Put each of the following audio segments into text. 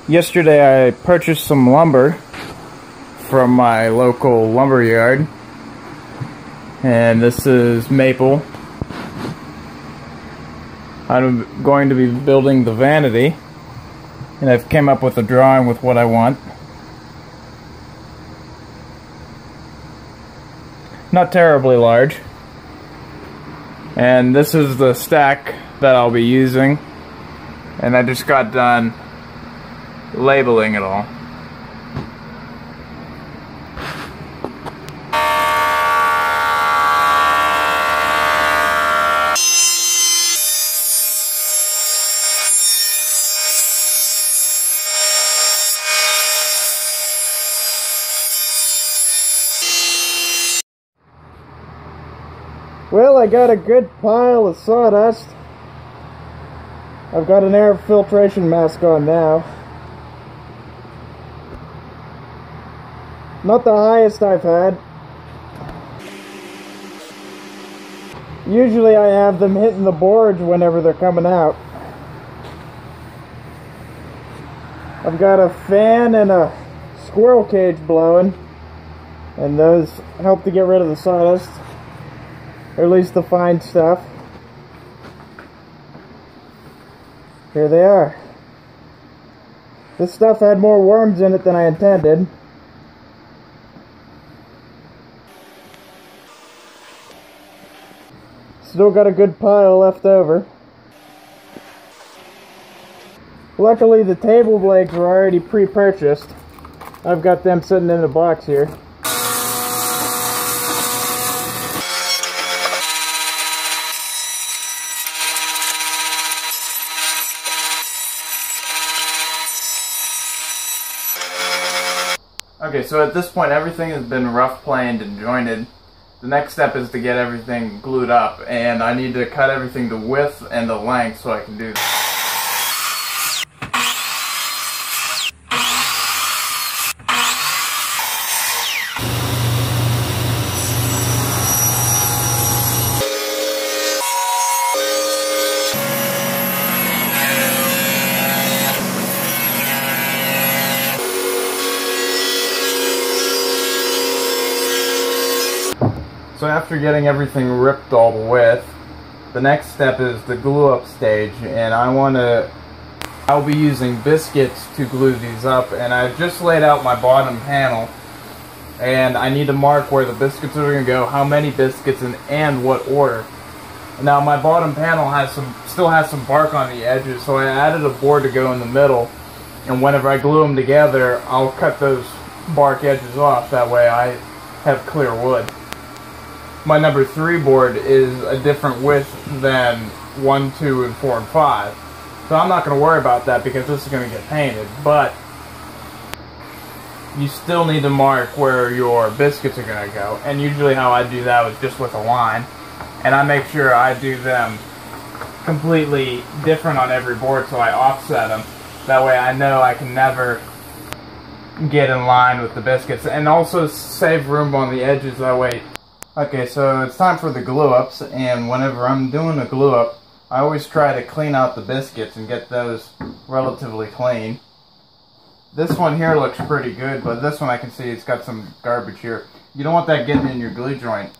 Yesterday I purchased some lumber from my local lumber yard, and this is maple. I'm going to be building the Vanity, and I've came up with a drawing with what I want. Not terribly large. And this is the stack that I'll be using, and I just got done labeling it all. Well, I got a good pile of sawdust. I've got an air filtration mask on now. Not the highest I've had. Usually I have them hitting the boards whenever they're coming out. I've got a fan and a squirrel cage blowing, and those help to get rid of the sawdust, or at least the fine stuff. Here they are. This stuff had more worms in it than I intended. Still got a good pile left over. Luckily the table legs were already pre-purchased. I've got them sitting in a box here. Okay, so at this point everything has been rough planed and jointed. The next step is to get everything glued up, and I need to cut everything to width and the length so I can do that. So after getting everything ripped all the width, the next step is the glue up stage, and I'll be using biscuits to glue these up, and I've just laid out my bottom panel, and I need to mark where the biscuits are going to go, how many biscuits, and what order. Now my bottom panel still has some bark on the edges, so I added a board to go in the middle, and whenever I glue them together, I'll cut those bark edges off, that way I have clear wood. My number 3 board is a different width than 1, 2, and 4, and 5. So I'm not going to worry about that because this is going to get painted. But you still need to mark where your biscuits are going to go. And usually how I do that is just with a line. And I make sure I do them completely different on every board, so I offset them. That way I know I can never get in line with the biscuits. And also save room on the edges, that way. Okay, so it's time for the glue ups, and whenever I'm doing a glue up, I always try to clean out the biscuits and get those relatively clean. This one here looks pretty good, but this one I can see it's got some garbage here. You don't want that getting in your glue joint.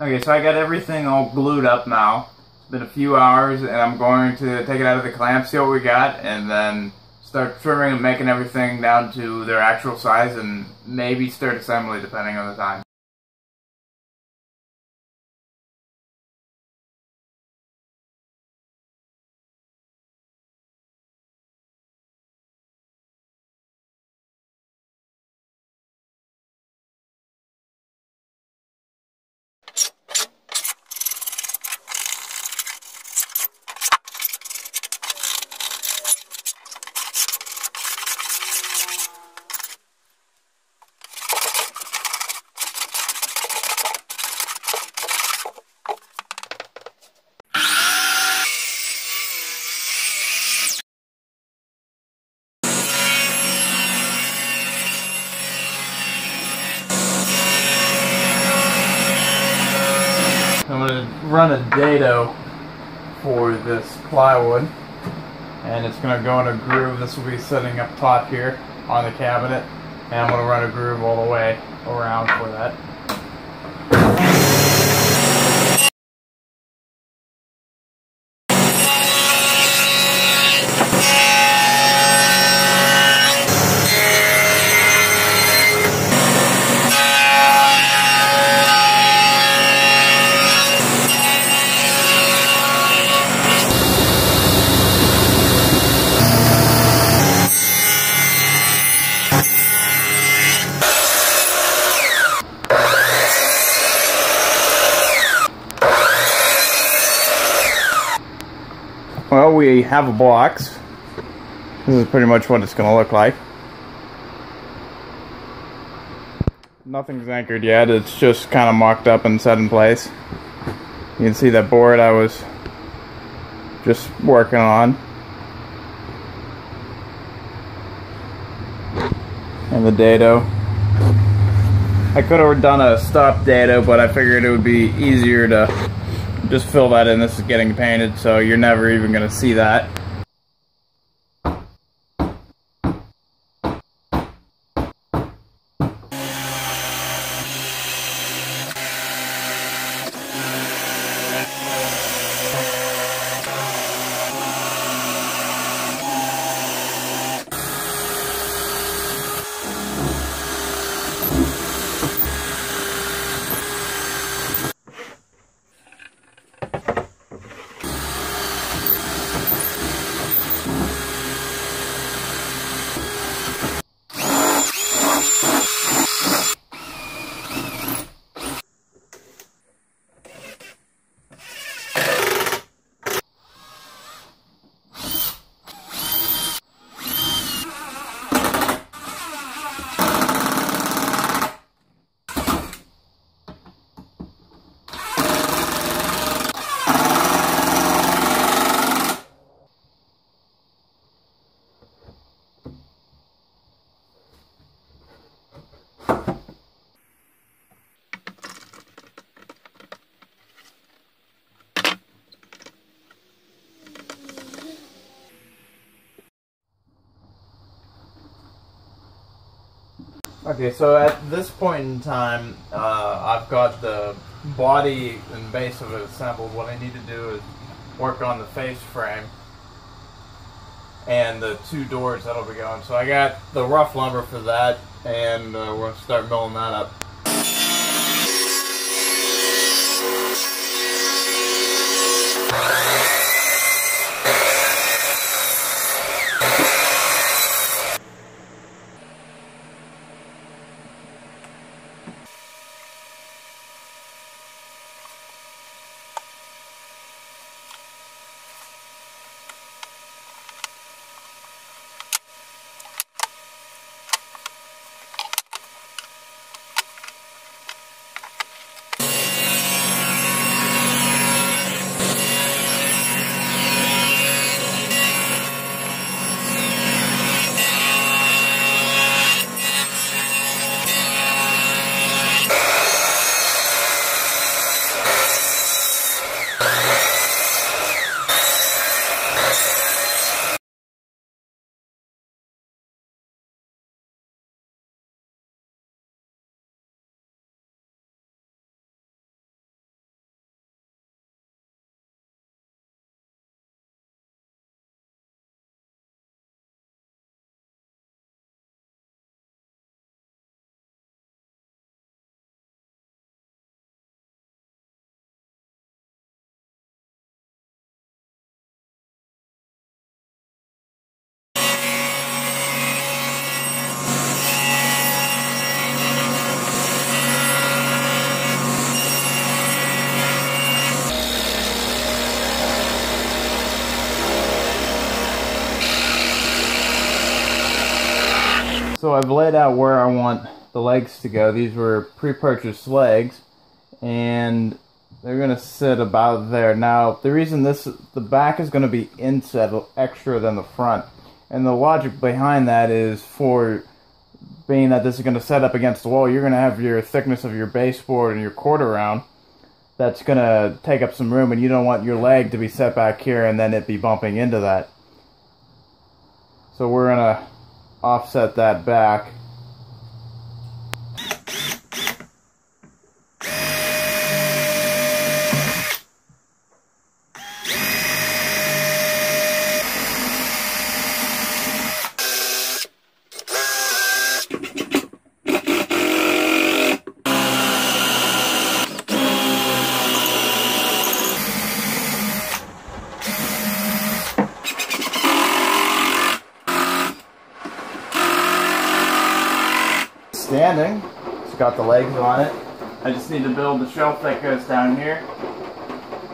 Okay, so I got everything all glued up now. It's been a few hours, and I'm going to take it out of the clamp, see what we got, and then start trimming and making everything down to their actual size, and maybe start assembly depending on the time. run a dado for this plywood, and it's going to go in a groove. This will be sitting up top here on the cabinet, and I'm going to run a groove all the way around for that. Well, we have a box. This is pretty much what it's going to look like. Nothing's anchored yet, it's just kind of mocked up and set in place. You can see that board I was just working on. And the dado. I could have done a stop dado, but I figured it would be easier to just fill that in. This is getting painted, so you're never even going to see that. Okay, so at this point in time, I've got the body and base of it assembled. What I need to do is work on the face frame and the two doors that'll be going. So I got the rough lumber for that, and we're going to start milling that up. So I've laid out where I want the legs to go. These were pre-purchased legs, and they're going to sit about there. Now, the reason the back is going to be inset extra than the front, and the logic behind that is for being that this is going to set up against the wall, you're going to have your thickness of your baseboard and your quarter round that's gonna take up some room, and you don't want your leg to be set back here and then it be bumping into that. So we're gonna offset that back. Standing, it's got the legs on it. I just need to build the shelf that goes down here,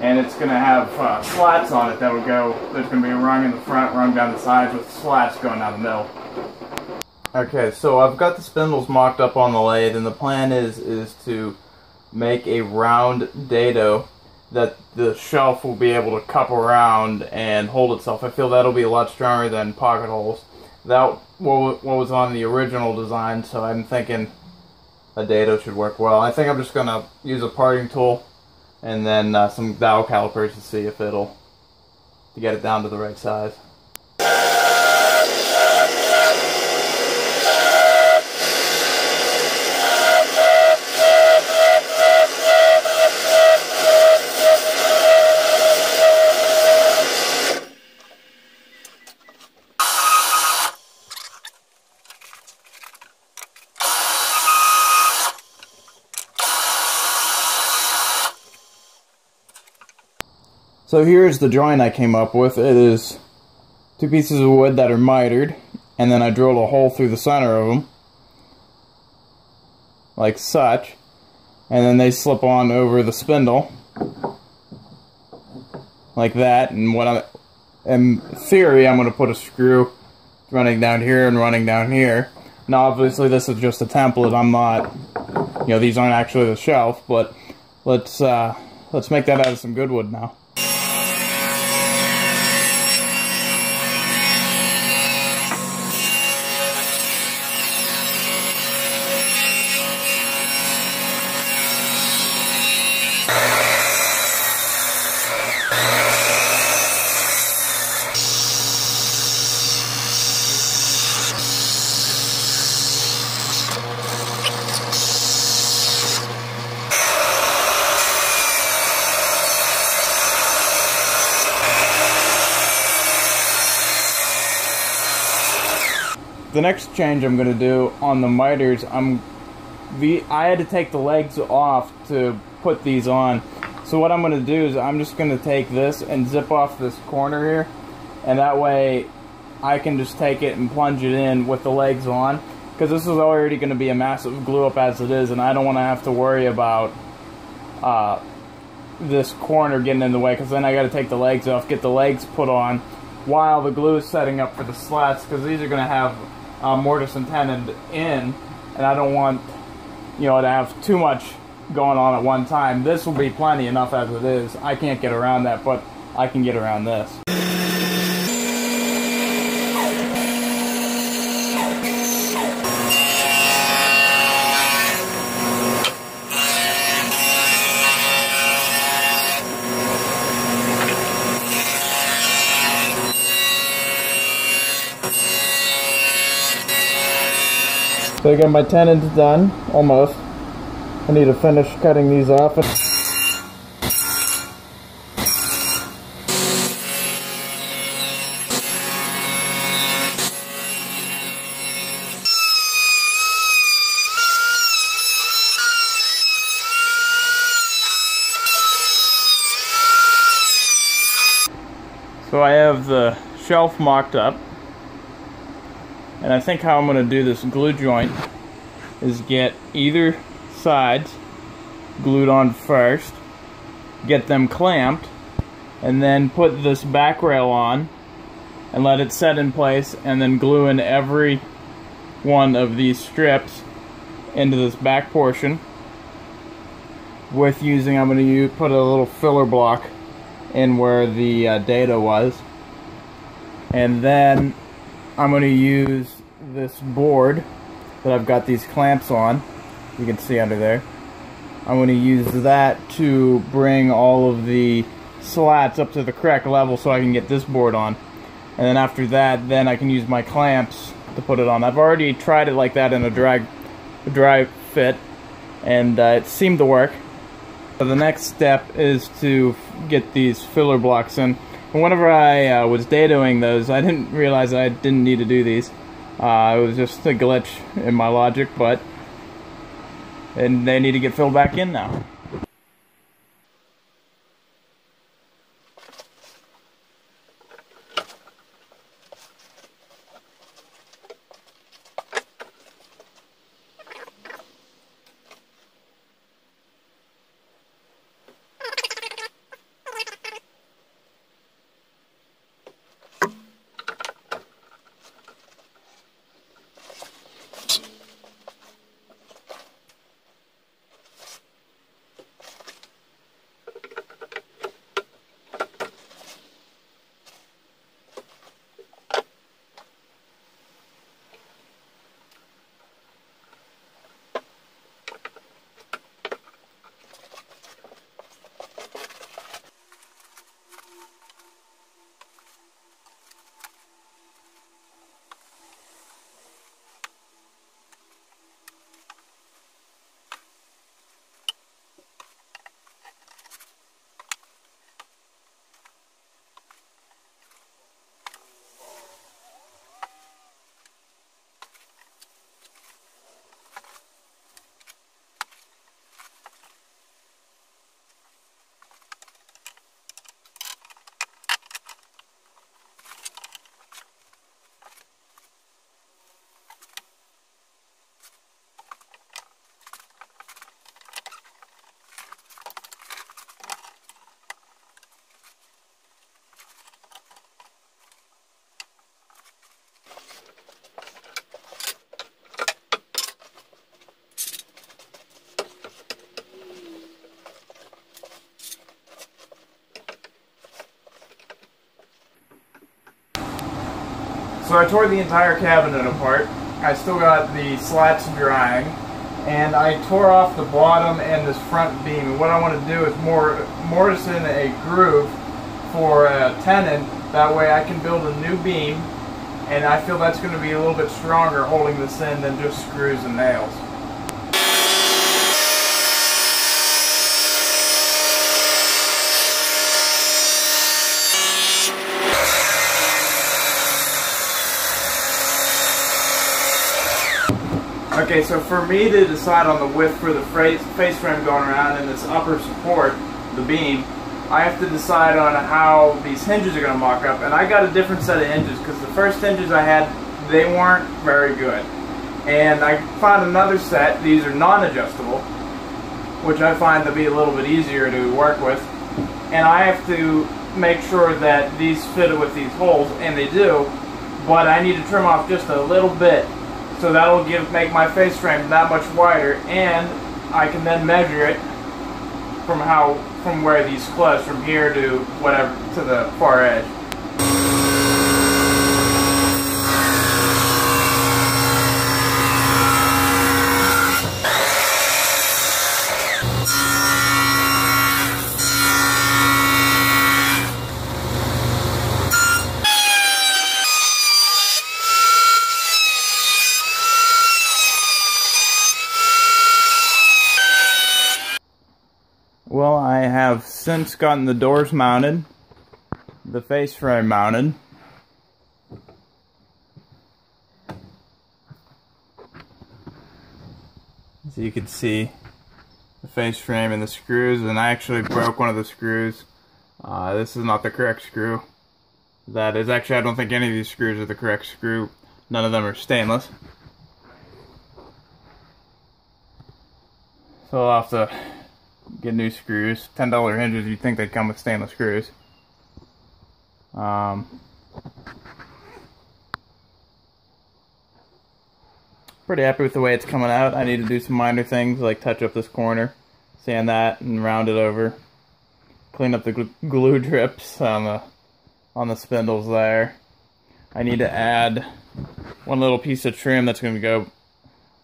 and it's going to have slats on it that will go. There's going to be a rung in the front, rung down the sides with slats going down the middle. Okay, so I've got the spindles mocked up on the lathe, and the plan is to make a round dado that the shelf will be able to cup around and hold itself. I feel that'll be a lot stronger than pocket holes. That what was on the original design, so I'm thinking a dado should work well. I think I'm just going to use a parting tool and then some dowel calipers to see if to get it down to the right size. So here's the joint I came up with. It is 2 pieces of wood that are mitered, and then I drilled a hole through the center of them, like such, and then they slip on over the spindle, like that. And in theory, I'm going to put a screw running down here and running down here. Now, obviously, this is just a template. I'm not, these aren't actually the shelf, but let's make that out of some good wood now. The next change I'm going to do on the miters, I had to take the legs off to put these on. So what I'm going to do is I'm just going to take this and zip off this corner here, and that way I can just take it and plunge it in with the legs on, because this is already going to be a massive glue up as it is, and I don't want to have to worry about this corner getting in the way, because then I got to take the legs off, get the legs put on while the glue is setting up for the slats, because these are going to have mortise and tenon in, and I don't want to have too much going on at one time. This will be plenty enough as it is. I can't get around that, but I can get around this. So I got my tenons done, almost. I need to finish cutting these off. So I have the shelf mocked up. And I think how I'm going to do this glue joint is get either sides glued on first, get them clamped, and then put this back rail on and let it set in place, and then glue in every one of these strips into this back portion with I'm going to put a little filler block in where the dado was, and then I'm going to use this board that I've got these clamps on, you can see under there, I'm going to use that to bring all of the slats up to the correct level so I can get this board on. And then after that, then I can use my clamps to put it on. I've already tried it like that in a dry fit, and it seemed to work. So the next step is to get these filler blocks in. And whenever I was datoing those, I didn't realize I didn't need to do these. It was just a glitch in my logic, and they need to get filled back in now. So I tore the entire cabinet apart. I still got the slats drying, and I tore off the bottom and this front beam. And what I want to do is mortise in a groove for a tenon. That way I can build a new beam, and I feel that's going to be a little bit stronger holding this in than just screws and nails. Okay, so for me to decide on the width for the face frame going around and this upper support, the beam, I have to decide on how these hinges are going to mock up. And I got a different set of hinges because the first hinges I had, they weren't very good. And I found another set, these are non-adjustable, which I find to be a little bit easier to work with. And I have to make sure that these fit with these holes, and they do, but I need to trim off just a little bit. So that'll make my face frame that much wider, and I can then measure it from where these close, from here to whatever, to the far edge. Well, I have since gotten the doors mounted, the face frame mounted. As you can see, the face frame and the screws, and I actually broke one of the screws. This is not the correct screw. That is, actually I don't think any of these screws are the correct screw. None of them are stainless. So I'll have to get new screws. $10 hinges, you'd think they'd come with stainless screws. Pretty happy with the way it's coming out. I need to do some minor things like touch up this corner, sand that, and round it over. Clean up the glue drips on the spindles there. I need to add one little piece of trim that's going to go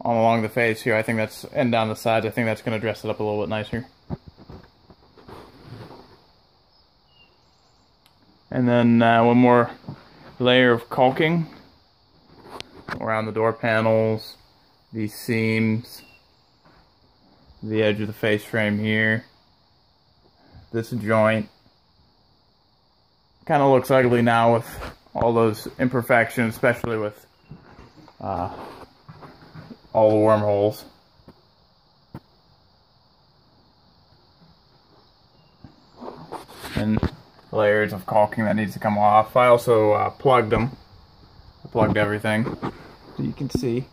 all along the face here. I think that's, and down the sides. I think that's going to dress it up a little bit nicer. And then one more layer of caulking around the door panels, these seams, the edge of the face frame here, this joint. Kind of looks ugly now with all those imperfections, especially with all the wormholes. And layers of caulking that needs to come off. I also plugged them. I plugged everything, so you can see.